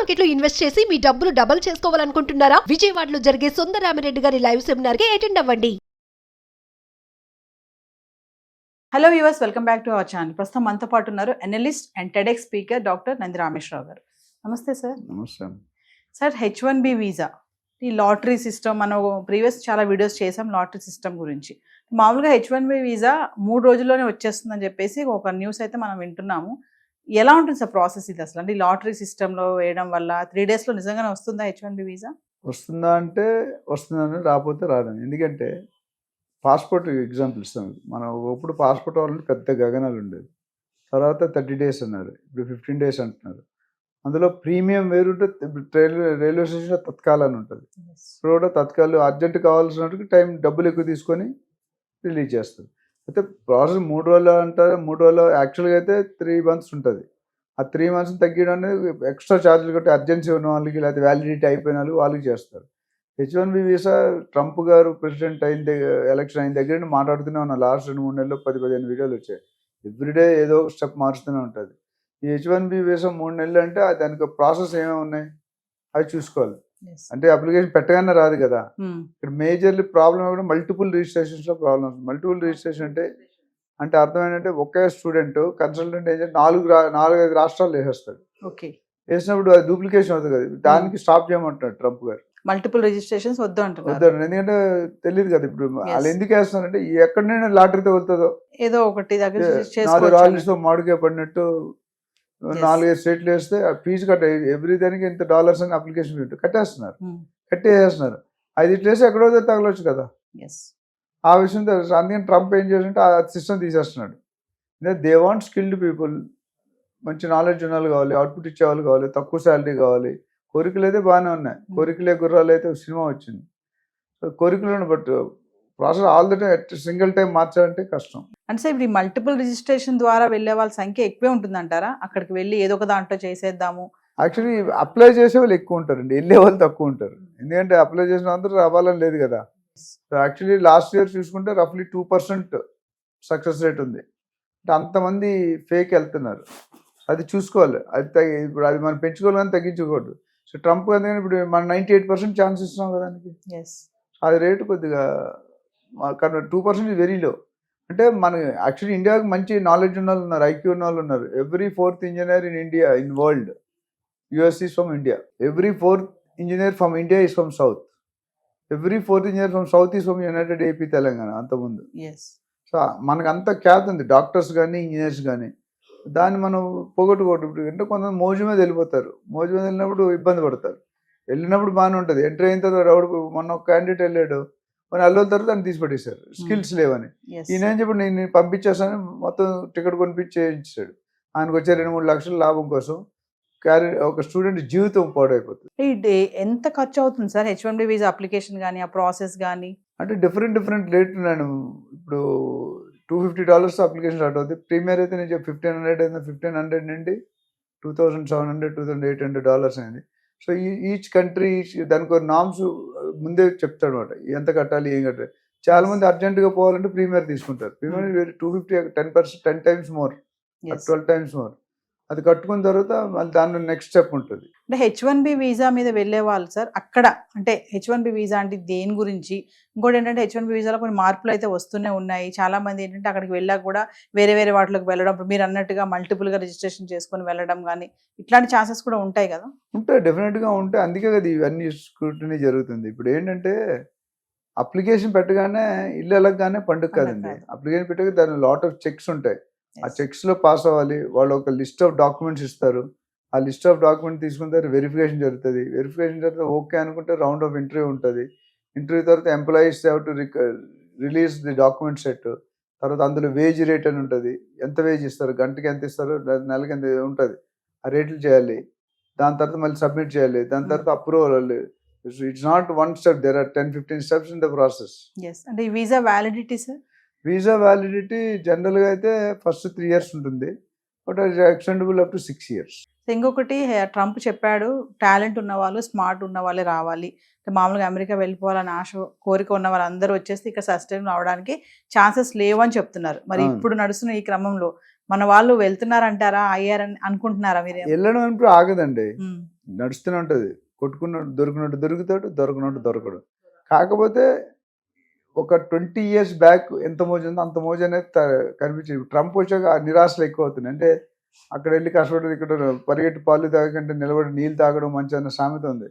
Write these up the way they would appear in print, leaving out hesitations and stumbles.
Market లో invest చేసి మీ డబ్బులు డబుల్ చేసుకోవాలనుకుంటున్నారా? విజయవాడలో జరిగే సుందరరామిరెడ్డి గారి లైవ్ సెమినార్ కి అటెండ్ అవ్వండి. Hello viewers, welcome back to our channel. ప్రస్తుతం మనతో పాటు ఉన్నారు analyst and TEDx speaker doctor Nandi Rameshwar Rao గారు. నమస్తే సార్. నమస్తే. సార్, H1B వీసా, ఈ లాటరీ సిస్టమ్, మనం ప్రీవియస్ చాలా వీడియోస్ చేసాం లాటరీ సిస్టమ్ గురించి. మామూలుగా H1B వీసా 3 రోజుల్లోనే వచ్చేస్తుందని చెప్పేసి ఒక న్యూస్ అయితే మనం వింటున్నాము. ఎలా ఉంటుంది సార్ ప్రాసెస్ ఇది అసలు? అంటే ఈ లాటరీ సిస్టంలో వేయడం వల్ల 3 daysలో నిజంగానే వస్తుందా H1B వీసా? వస్తుందా అంటే వస్తుందని, రాకపోతే రాదని. ఎందుకంటే పాస్పోర్ట్ ఎగ్జాంపుల్ ఇస్తాం. మనం ఇప్పుడు పాస్పోర్ట్ వాళ్ళని పెద్ద గగనాలు ఉండేది, తర్వాత 30 days అన్నారు, ఇప్పుడు 15 days అంటున్నారు. అందులో ప్రీమియం వేరుంటే రైల్వే స్టేషన్లో తత్కాల్ అని ఉంటుంది. ఇప్పుడు కూడా తత్కాలు అర్జెంట్ కావాల్సినట్టు టైం డబ్బులు ఎక్కువ తీసుకొని రిలీజ్ చేస్తారు. అయితే ప్రాసెస్ 3 రోజులు అంటారు. 3 రోజులు యాక్చువల్గా అయితే 3 months ఉంటుంది. ఆ 3 months తగ్గడం అనేది ఎక్స్ట్రా ఛార్జీలు కట్టి అర్జెన్సీ ఉన్న వాళ్ళకి, లేకపోతే వ్యాలిడిటీ అయిపోయిన వాళ్ళకి చేస్తారు. H1B వీసా ట్రంప్ గారు ప్రెసిడెంట్ ఎలక్షన్ అయిన దగ్గర నుండి మాట్లాడుతూనే ఉన్నా. లాస్ట్ 2-3 నెలల్లో 10-15 వీడియోలు వచ్చాయి. ఎవ్రీడే ఏదో ఒక స్టెప్ మారుస్తూనే ఉంటుంది. ఈ H1B వీసా 3 నెలలు అంటే దానికి ప్రాసెస్ ఏమేమి ఉన్నాయి అవి చూసుకోవాలి. అంటే అప్లికేషన్ పెట్టగానే రాదు కదా. ఇక్కడ మేజర్లీ ప్రాబ్లం కూడా మల్టిపుల్ రిజిస్ట్రేషన్స్లో ప్రాబ్లమ్. మల్టిపుల్ రిజిస్ట్రేషన్ అంటే అర్థం ఏంటంటే ఒకే స్టూడెంట్ కన్సల్టెంట్ ఏజెంట్ 4-5 రాష్ట్రాలు వేసేస్తాడు. ఓకే, వేసినప్పుడు అది డూప్లికేషన్ అవుతుంది కదా. దానికి స్టాప్ చేయమంటున్నాడు ట్రంప్ గారు. మల్టిపుల్ రిజిస్ట్రేషన్స్ వద్దు అంటున్నారు. ఎందుకంటే తెలియదు కదా ఇప్పుడు వాళ్ళు ఎందుకు వేస్తున్నారంటే ఎక్కడైనా లాటరీ తగులుతుందో ఏదో ఒకటి దగ్గర 4 రాళ్ళతో మామిడికాయ పడినట్టు 4-5 స్టేట్లు వేస్తే ఆ ఫీజు కట్ట ఎవ్రీ దానికి ఇంత $, అని అప్లికేషన్ కట్టేస్తున్నారు. కట్టేస్తున్నారు. 5 ఇట్లా వేసి ఎక్కడో తగలవచ్చు కదా. ఆ విషయం తెలుసు. అందుకని ట్రంప్ ఏం చేస్తుంటే ఆ సిస్టమ్ తీసేస్తున్నాడు. దే వాంట్ స్కిల్డ్ పీపుల్, మంచి నాలెడ్జ్ ఉన్న వాళ్ళు కావాలి, అవుట్పుట్ ఇచ్చే వాళ్ళు కావాలి, తక్కువ శాలరీ కావాలి. కోరికలు అయితే బాగానే ఉన్నాయి. కోరికలే గుర్రాలు అయితే సినిమా వచ్చింది. కోరికలను but process all the time single time మార్చాలంటే కష్టం. అంటే ఇప్పుడు ఈ మల్టిపుల్ రిజిస్ట్రేషన్ ద్వారా వెళ్ళే వాళ్ళ సంఖ్య ఎక్కువే ఉంటుందంటారా? అక్కడికి వెళ్ళి ఏదో ఒక దాంట్లో చేసేద్దాము. యాక్చువల్లీ అప్లై చేసే వాళ్ళు ఎక్కువ ఉంటారండి, వెళ్ళే వాళ్ళు తక్కువ ఉంటారు. ఎందుకంటే అప్లై చేసిన అందరూ రావాలని లేదు కదా. యాక్చువల్లీ లాస్ట్ ఇయర్ చూసుకుంటే రఫ్లీ 2% సక్సెస్ రేట్ ఉంది. అంటే అంతమంది ఫేక్ వెళ్తున్నారు. అది చూసుకోవాలి. ఇప్పుడు అది మనం పెంచుకోవాలి కానీ తగ్గించుకోవద్దు. సో ట్రంప్ అందుకని ఇప్పుడు మనం 98% ఛాన్స్ ఇస్తున్నాం కదా దానికి. అది రేటు కొద్దిగా 2% ఇస్ వెరీ లో. అంటే మన యాక్చువల్లీ ఇండియాకి మంచి నాలెడ్జ్ ఉన్న వాళ్ళు ఉన్నారు, ఐక్యూ ఉన్న వాళ్ళు ఉన్నారు. Every 4th engineer in India in world US is from India. Every 4th engineer from India is from South. Every 4th engineer from South is from United AP Telangana. అంతకుముందు so మనకు అంత ఖ్యాతి ఉంది, doctors కానీ engineers కానీ. దాన్ని మనం పోగొట్టుకోవద్దు. అంటే కొంతమంది మోజు మీద వెళ్ళిపోతారు. మోజు మీద వెళ్ళినప్పుడు ఇబ్బంది పడతారు. వెళ్ళినప్పుడు బాగానే ఉంటుంది. ఎంటర్ అయిన తర్వాత రౌడ్ మొన్న ఒక క్యాండిడేట్ వెళ్ళాడు, మన అల్లుల తర్వాత దాన్ని తీసి పెట్టేశారు, స్కిల్స్ లేవని. ఈయన ఏం చెప్పి నేను పంపించేస్తాను, మొత్తం టికెట్ కొనిపించేసాడు. ఆయనకు వచ్చే 2-3 లక్షల లాభం కోసం ఒక స్టూడెంట్ జీవితం పాడైపోతుంది. ఎంత ఖర్చు అవుతుంది సార్ H1B వీసా అప్లికేషన్ కానీ ఆ ప్రాసెస్ కానీ? అంటే డిఫరెంట్ రేట్ ఉన్నాను. ఇప్పుడు $250 అప్లికేషన్ స్టార్ట్ అవుతుంది. ప్రీమియర్ అయితే నేను 1500 అయితే 1500 నుండి 2700 $2800 అయింది. సో ఈచ్ కంట్రీ దానికి ఒక నామ్స్ ముందే చెప్తాడు అనమాట, ఎంత కట్టాలి ఏం కట్టాలి. చాలా మంది అర్జెంటుగా పోవాలంటే ప్రీమియర్ తీసుకుంటారు. Premier 250 10 times more, 12 times more. అది కట్టుకున్న తర్వాత మళ్ళీ దానిలో నెక్స్ట్ స్టెప్ ఉంటుంది. అంటే H1B వీసా మీద వెళ్ళే వాళ్ళు సార్ అక్కడ, అంటే H1B వీసా అంటే దేని గురించి? ఇంకోటి ఏంటంటే H1B వీసాలో కొన్ని మార్పులు అయితే వస్తూనే ఉన్నాయి. చాలా మంది ఏంటంటే అక్కడికి వెళ్ళాక కూడా వేరే వాటిలోకి వెళ్ళడం, ఇప్పుడు మీరు అన్నట్టుగా మల్టిపుల్గా రిజిస్ట్రేషన్ చేసుకొని వెళ్ళడం కానీ ఇట్లాంటి ఛాన్సెస్ కూడా ఉంటాయి కదా? ఉంటాయి, డెఫినెట్గా ఉంటాయి. అందుకే కదా ఇవన్నీ స్క్రూటినీ జరుగుతుంది. ఇప్పుడు ఏంటంటే అప్లికేషన్ పెట్టగానే ఇల్లు వెళ్ళగానే పండుగ కాదండి. అప్లికేషన్ పెట్టగా దాని లాట్ ఆఫ్ చెక్స్ ఉంటాయి. ఆ చెక్స్లో పాస్ అవ్వాలి. వాళ్ళు ఒక లిస్ట్ ఆఫ్ డాక్యుమెంట్స్ ఇస్తారు. ఆ లిస్ట్ ఆఫ్ డాక్యుమెంట్ తీసుకున్న తర్వాత వెరిఫికేషన్ జరుగుతుంది. వెరిఫికేషన్ తర్వాత ఓకే అనుకుంటే రౌండ్ ఆఫ్ ఇంటర్వ్యూ ఉంటుంది. ఇంటర్వ్యూ తర్వాత employees have to release the document set. తర్వాత అందులో వేజ్ రేట్ అని ఉంటుంది. ఎంత వేజ్ ఇస్తారు, గంటకి ఎంత ఇస్తారు, నెలకి ఎంత ఉంటుంది, ఆ రేట్లు చేయాలి. దాని తర్వాత మళ్ళీ సబ్మిట్ చేయాలి. దాని తర్వాత approval. It's not one step, there are 10-15 steps in the process. అంటే ఈ visa validity sir? Visa validity జనరల్గా అయితే ఫస్ట్ 3 years ఉంటుంది, బట్ అది ఎక్స్టెండబుల్ అప్ టు 6 years. ఇంకొకటి ట్రంప్ చెప్పాడు, టాలెంట్ ఉన్న వాళ్ళు, స్మార్ట్ ఉన్న వాళ్ళే రావాలి. మామూలుగా అమెరికా వెళ్ళిపోవాలని ఆశ కోరిక ఉన్న వాళ్ళందరూ వచ్చేసి ఇక్కడ సస్టైన్ అవడానికి ఛాన్సెస్ లేవు అని చెప్తున్నారు. మరి ఇప్పుడు నడుస్తున్న ఈ క్రమంలో మన వాళ్ళు వెళ్తున్నారంటారా, అయ్యారని అనుకుంటున్నారా మీరు? వెళ్ళడం అంటే ఆగదండి, నడుస్తూనే ఉంటుంది. కొట్టుకున్నట్టు దొరికినట్టు దొరుకుతాడు, దొరకనట్టు దొరకడు. కాకపోతే ఒక 20 years బ్యాక్ ఎంత మోజు ఉందో అంత మోజు అనేది కనిపించింది. ట్రంప్ వచ్చాక ఆ నిరాశలు ఎక్కువ అవుతున్నాయి. అంటే అక్కడ వెళ్ళి కష్టపడి ఇక్కడ పరిగెట్టి పాలు తాగకంటే నిలబడి నీళ్ళు తాగడం మంచి అన్న సామెత ఉంది.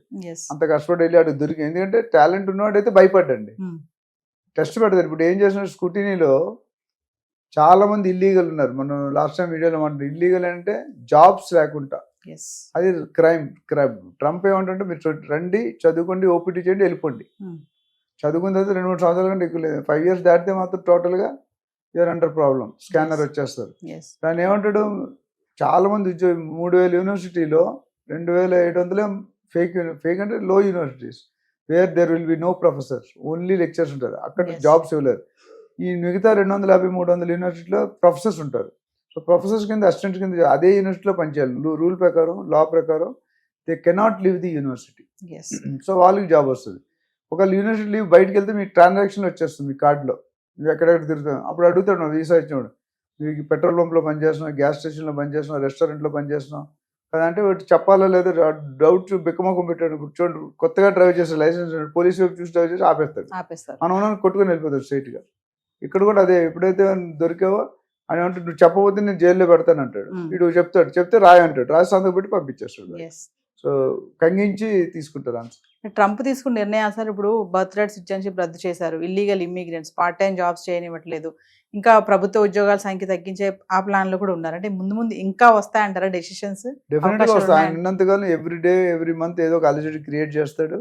అంత కష్టపడి వెళ్ళి అటు దొరికి, ఎందుకంటే టాలెంట్ ఉన్నవాడైతే భయపడ్డండి, టెస్ట్ పెడతారు. ఇప్పుడు ఏం చేసిన స్కూటీనీలో చాలా మంది ఇల్లీగల్ ఉన్నారు. మనం లాస్ట్ టైం వీడియోలో మనం ఇల్లీగల్ అంటే జాబ్స్ లేకుండా, అది క్రైమ్. ట్రంప్ ఏమంటుంటే మీరు రండి, చదువుకోండి, ఓపీటీ చేయండి, వెళ్ళిపోండి. చదువుకున్న తర్వాత 2-3 సంవత్సరాల కంటే ఎక్కువ లేదు. 5 years దాటితే మాత్రం టోటల్గా యూఆర్ అండర్ ప్రాబ్లం, స్కానర్ వచ్చేస్తారు. దాన్ని ఏమంటాడు, చాలా మంది ఉద్యోగం 3000 యూనివర్సిటీలో 2700 ఫేక్ అంటే లో universities where there will be no professors, only lectures ఉంటారు. అక్కడ జాబ్స్ ఇవ్వలేరు. ఈ మిగతా 250-300 యూనివర్సిటీలో ప్రొఫెసర్స్ ఉంటారు. సో ప్రొఫెసర్స్ కింద, అసిస్టెంట్స్ కింద అదే యూనివర్సిటీలో పనిచేయాలి. రూల్ ప్రకారం, లా ప్రకారం they cannot leave the university. So వాళ్ళకి జాబ్ వస్తుంది. ఒకవేళ యూనివర్సిటీ లీవ్ బయటకు వెళ్తే మీ ట్రాన్సాక్షన్ వచ్చేస్తుంది మీ కార్డులో, నువ్వు ఎక్కడెక్కడ తిరుగుతావు. అప్పుడు అడుగుతాడు వీసా ఇచ్చినప్పుడు, మీకు పెట్రోల్ పంప్లో పనిచేస్తున్నావు, గ్యాస్ స్టేషన్లో పనిచేస్తున్నావు, రెస్టారెంట్లో పనిచేస్తున్నావు కదా అంటే వాటి చెప్పాలో లేదో డౌట్ బిక్కమొక్కం పెట్టాడు. చూడండి, కొత్తగా డ్రైవ్ చేసే లైసెన్స్ పోలీసు వైపు చూసి డ్రైవ్ చేసి ఆపేస్తాడు. మనం కొట్టుకొని వెళ్ళిపోతాడు స్ట్రైట్గా. ఇక్కడ కూడా అదే, ఎప్పుడైతే దొరికావో అని అంటే నువ్వు చెప్పబోతే నేను జైల్లో పెడతాను అంటాడు. వీడు చెప్తాడు, చెప్తే రాయి అంటాడు, రాసి సంతకం పెట్టి పంపించేస్తాడు. సో కంగించి తీసుకుంటారు ఆన్సర్. ట్రంప్ తీసుకున్న నిర్ణయాలు సార్, ఇప్పుడు బర్త్ రైట్ సిటిజన్షిప్ రద్దు చేశారు, illegal immigrants part time jobs చేయనివ్వట్లేదు, ఇంకా ప్రభుత్వ ఉద్యోగాల సంఖ్య తగ్గించే ఆ ప్లాన్ లో కూడా ఉన్నారు. అంటే ముందు ముందు ఇంకా వస్తాయంటారా డెసిషన్స్? డెఫినెట్ గా వస్తాయి. ఆయన ఉన్నంతకాలం ఎవ్రీ డే ఎవ్రీ మంత్ ఏదో ఒక అలిజిటీ క్రియేట్ చేస్తాడు.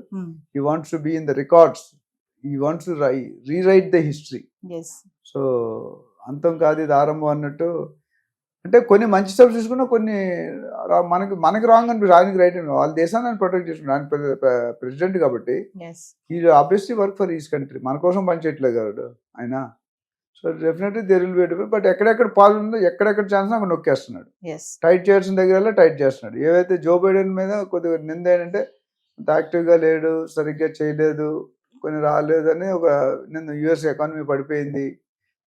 He wants to be in the records, he wants to rewrite the history. So అంతం కాదు ఇది ఆరంభం అన్నట్టు. అంటే కొన్ని మంచి స్టెప్స్ తీసుకున్నా, కొన్ని మనకి రాంగ్ అనిపిస్తుంది, ఆయనకి రైట్ అని. వాళ్ళ దేశాన్ని ఆయన ప్రొటెక్ట్ చేసుకున్నాడు, ఆయన ప్రెసిడెంట్ కాబట్టి ఈ obviously work for his country. మన కోసం పనిచేయట్లేదు కదా ఆయన. So definitely there will be different. But ఎక్కడెక్కడ పాలు ఉందో, ఎక్కడెక్కడ ఛాన్స్ అక్కడ నొక్కేస్తున్నాడు. టైట్ చేయాల్సిన దగ్గర టైట్ చేస్తున్నాడు. ఏవైతే జో బైడెన్ మీద కొద్దిగా నింద ఏంటంటే అంత యాక్టివ్గా లేడు, సరిగ్గా చేయలేదు, కొన్ని రాలేదు అని ఒక నింద. యుఎస్ ఎకానమీ పడిపోయింది,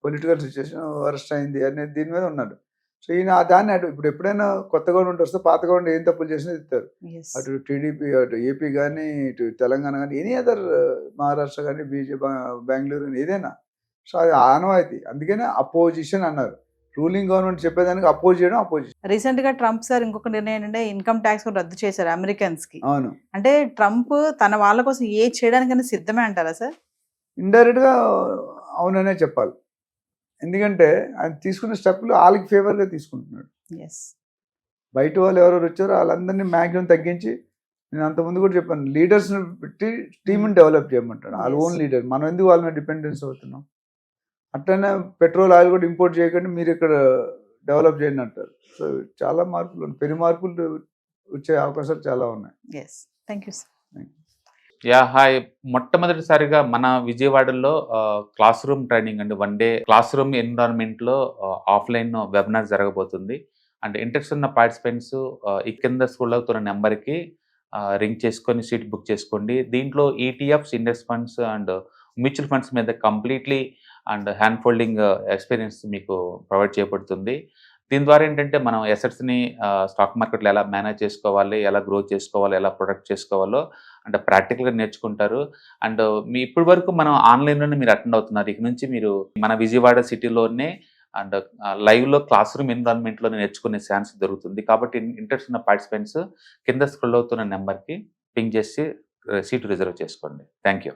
పొలిటికల్ సిచ్యువేషన్ వరస్ట్ అయింది అనేది దీని మీద ఉన్నాడు. సో ఈయన దాన్ని అటు ఇప్పుడు ఎప్పుడైనా కొత్త గవర్నమెంట్ వస్తే పాత గవర్నమెంట్ ఏం తప్పులు చేసినా ఇస్తారు. అటు టీడీపీ, అటు ఏపీ కానీ, ఇటు తెలంగాణ కానీ, ఎనీ అదర్, మహారాష్ట్ర కానీ, బీజేపీ, బెంగళూరు కానీ, ఏదైనా. సో అది ఆనవాయితీ. అందుకనే అపోజిషన్ అన్నారు. రూలింగ్ గవర్నమెంట్ చెప్పేదానికి అపోజ్ చేయడం అపోజిషన్. రీసెంట్ గా ట్రంప్ సార్ ఇంకొక నిర్ణయం ఏంటంటే ఇన్కమ్ ట్యాక్స్ కూడా రద్దు చేశారు అమెరికన్స్ కి. అవును. అంటే ట్రంప్ తన వాళ్ళ కోసం ఏ చేయడానికైనా సిద్ధమే అంటారా సార్? ఇండైరెక్ట్ గా అవుననే చెప్పాలి. ఎందుకంటే ఆయన తీసుకున్న స్టెప్లు వాళ్ళకి ఫేవర్గా తీసుకుంటున్నాడు. బయట వాళ్ళు ఎవరెవరు వచ్చారో వాళ్ళందరినీ మ్యాక్సిమం తగ్గించి, నేను అంతకుముందు కూడా చెప్పాను, లీడర్స్ని పెట్టి టీంని డెవలప్ చేయమంటాడు. వాళ్ళ ఓన్ లీడర్. మనం ఎందుకు వాళ్ళ మీద డిపెండెన్స్ అవుతున్నాం? అట్లనే పెట్రోల్, ఆయిల్ కూడా ఇంపోర్ట్ చేయకండి, మీరు ఇక్కడ డెవలప్ చేయండి అంటారు. సో చాలా మార్పులు, పెను మార్పులు వచ్చే అవకాశాలు చాలా ఉన్నాయి. Thank you sir. హాయ్. మొట్టమొదటిసారిగా మన విజయవాడలో క్లాస్ రూమ్ ట్రైనింగ్ అండి, 1 day క్లాస్ రూమ్ ఎన్విరాన్మెంట్లో ఆఫ్లైన్ వెబినార్ జరగబోతుంది. అండ్ ఇంట్రెస్ట్ ఉన్న పార్టిసిపెంట్స్ ఈ కింద స్క్రోల్ అవుతున్న నెంబర్కి రింగ్ చేసుకొని సీట్ బుక్ చేసుకోండి. దీంట్లో ETFs, index funds and mutual funds మీద completely and hand folding experience మీకు ప్రొవైడ్ చేయబడుతుంది. దీని ద్వారా ఏంటంటే మనం ఎసెట్స్ని స్టాక్ మార్కెట్లో ఎలా మేనేజ్ చేసుకోవాలి, ఎలా గ్రో చేసుకోవాలి, ఎలా ప్రొడక్ట్ చేసుకోవాలో అంటే ప్రాక్టికల్గా నేర్చుకుంటారు. అండ్ మీ ఇప్పటి వరకు మనం ఆన్లైన్లోనే మీరు అటెండ్ అవుతున్నారు. ఇక నుంచి మీరు మన విజయవాడ సిటీలోనే అండ్ లైవ్లో క్లాస్ రూమ్ ఎన్విరాన్మెంట్లో నేర్చుకునే ఛాన్స్ దొరుకుతుంది. కాబట్టి ఇంట్రెస్ట్ ఉన్న పార్టిసిపెంట్స్ కింద స్క్రోల్ అవుతున్న నెంబర్కి పింగ్ చేసి సీటు రిజర్వ్ చేసుకోండి. Thank you.